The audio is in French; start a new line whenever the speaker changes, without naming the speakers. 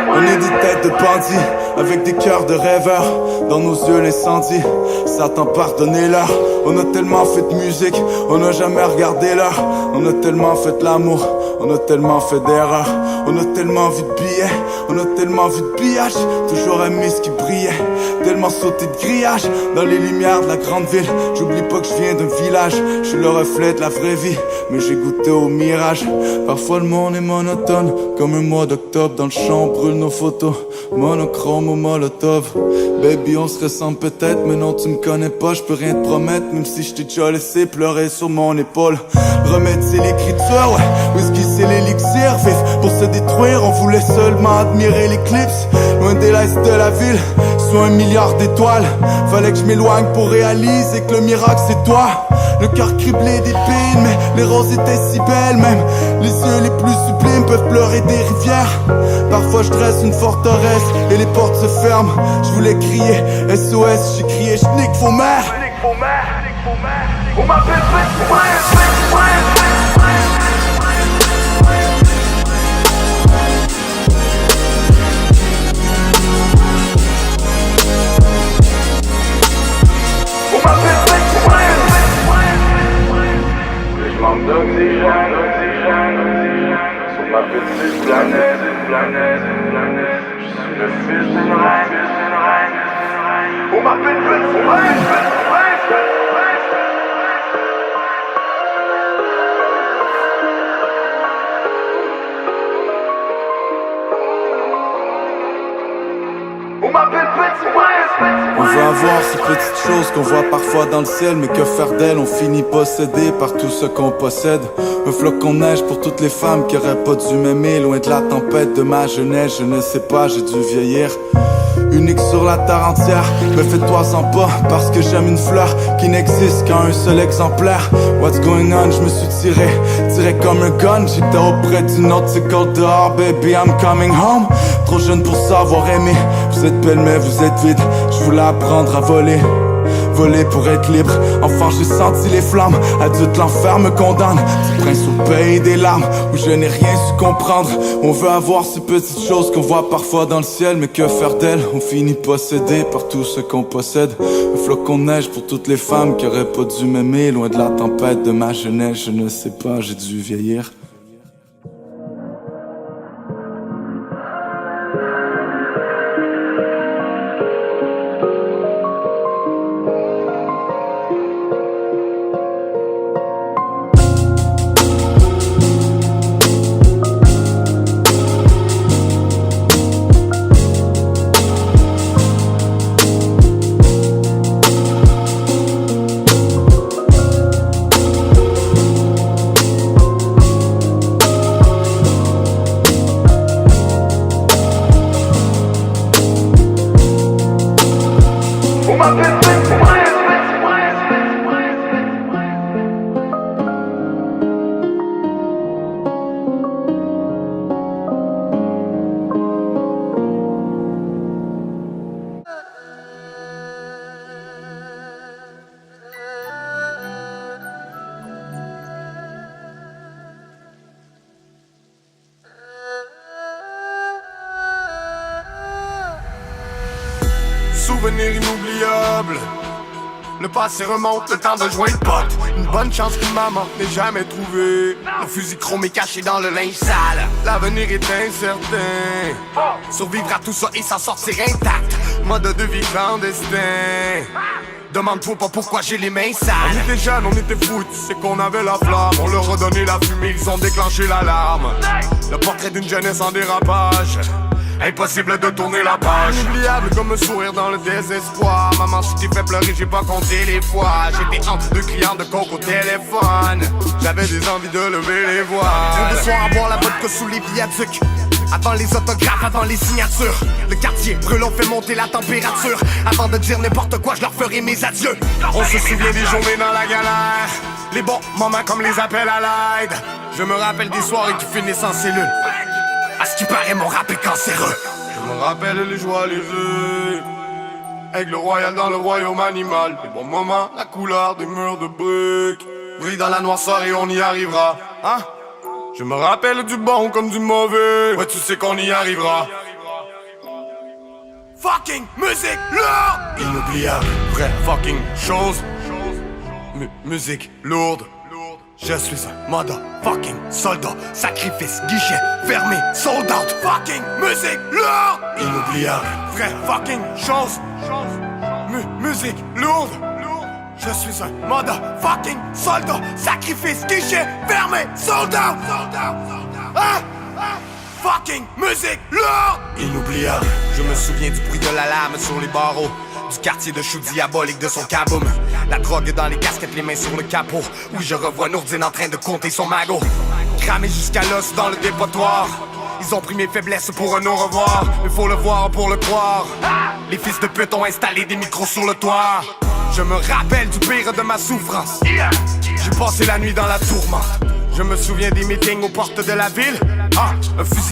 On est des têtes de bandits, avec des cœurs de rêveurs. Dans nos yeux l'incendie, Satan pardonnez-leur. On a tellement fait de musique, on n'a jamais regardé l'heure. On a tellement fait de l'amour, on a tellement fait d'erreurs. On a tellement vu de billets, on a tellement vu de pillages. Toujours aimé ce qui brillait, tellement sauté de grillage. Dans les lumières de la grande ville, j'oublie pas que je viens d'un village. Je suis le reflet de la vraie vie, mais j'ai goûté au mirage. Parfois le monde est monotone, comme un mois d'octobre. Dans le champ on brûle nos photos, monochrome au molotov. Baby on se ressemble peut-être, mais non tu me connais pas. Je peux rien te promettre, même si je t'ai déjà laissé pleurer sur mon épaule. Remède c'est l'écriture, ouais, whisky c'est l'élixir. Vif pour se détruire, on voulait seulement admirer l'éclipse. Loin des laisses de la ville, sous 1 milliard d'étoiles. Fallait que je m'éloigne pour réaliser que le miracle c'est toi. Le cœur criblé d'épines, mais les roses étaient si belles. Même les yeux les plus sublimes peuvent pleurer des rivières. Parfois je dresse une forteresse et les portes se ferment. Je voulais crier SOS, j'ai crié je nique vos mères. On m'appelle
manque d'oxygène, sur ma petite planète. Je suis le fils d'une reine. On m'appelle Petit Reine.
On veut avoir ces petites choses qu'on voit parfois dans le ciel. Mais que faire d'elles, on finit possédé par tout ce qu'on possède. Un flocon de neige pour toutes les femmes qui auraient pas dû m'aimer. Loin de la tempête de ma jeunesse, je ne sais pas, j'ai dû vieillir. Unique sur la terre entière, me fais-toi-en pas. Parce que j'aime une fleur qui n'existe qu'un seul exemplaire. What's going on, je me suis tiré comme un gun. J'étais auprès d'une autre, c'est cold dehors, baby I'm coming home. Trop jeune pour savoir aimer. Vous êtes belle mais vous êtes vide. Je voulais apprendre à voler pour être libre. Enfant j'ai senti les flammes. Adulte l'enfer me condamne. Du prince au pays des larmes, où je n'ai rien su comprendre. On veut avoir ces petites choses qu'on voit parfois dans le ciel. Mais que faire d'elles, on finit possédé par tout ce qu'on possède. Un flocon de neige pour toutes les femmes qui auraient pas dû m'aimer. Loin de la tempête de ma jeunesse, je ne sais pas, j'ai dû vieillir.
Souvenir inoubliable. Le passé remonte, le temps de jouer le pote. Une bonne chance que maman n'ait jamais trouvé. Le fusil chromé caché dans le linge sale. L'avenir est incertain. Survivre à tout ça et s'en sortir intact. Mode de vie clandestin. Demande-toi pas pourquoi j'ai les mains sales. On était jeunes, on était fous, tu sais qu'on avait la flamme. On leur a donné la fumée, ils ont déclenché l'alarme. Le portrait d'une jeunesse en dérapage. Impossible de tourner la page. Inoubliable comme un sourire dans le désespoir. Maman, si t'es fait pleurer, j'ai pas compté les fois. J'étais entre deux clients de coke au téléphone. J'avais des envies de lever les voiles. Le soir à boire la vodka sous les viaducs. Avant les autographes, avant les signatures. Le quartier brûle, on fait monter la température. Avant de dire n'importe quoi, je leur ferai mes adieux. On se souvient des journées dans la galère. Les bons moments comme les appels à l'aide. Je me rappelle des soirées qui finissent en cellule. À ce qui paraît, mon rap est cancéreux. Je me rappelle les joies, les heures. Aigle royal dans le royaume animal. Les bons moments, la couleur des murs de briques. Brille dans la noirceur et on y arrivera. Hein? Je me rappelle du bon comme du mauvais. Ouais, tu sais qu'on y arrivera. Fucking musique lourde, inoubliable, vraie fucking chose. Musique lourde. Je suis un motherfucking soldat. Sacrifice, guichet, fermé, sold out. Fucking musique lourde, inoubliable, vraie fucking chose. Musique lourde. Je suis un motherfucking soldat. Sacrifice, guichet, fermé, sold out. Ah! Fucking musique lourde, inoubliable. Je me souviens du bruit de la lame sur les barreaux, du quartier de chou diabolique de son kaboom. La drogue dans les casquettes, les mains sur le capot. Oui, je revois Nourdine en train de compter son magot. Cramé jusqu'à l'os dans le dépotoir. Ils ont pris mes faiblesses pour un au revoir. Mais faut le voir pour le croire. Les fils de pute ont installé des micros sur le toit. Je me rappelle du pire de ma souffrance. J'ai passé la nuit dans la tourmente. Je me souviens des meetings aux portes de la ville. Ah, un fusil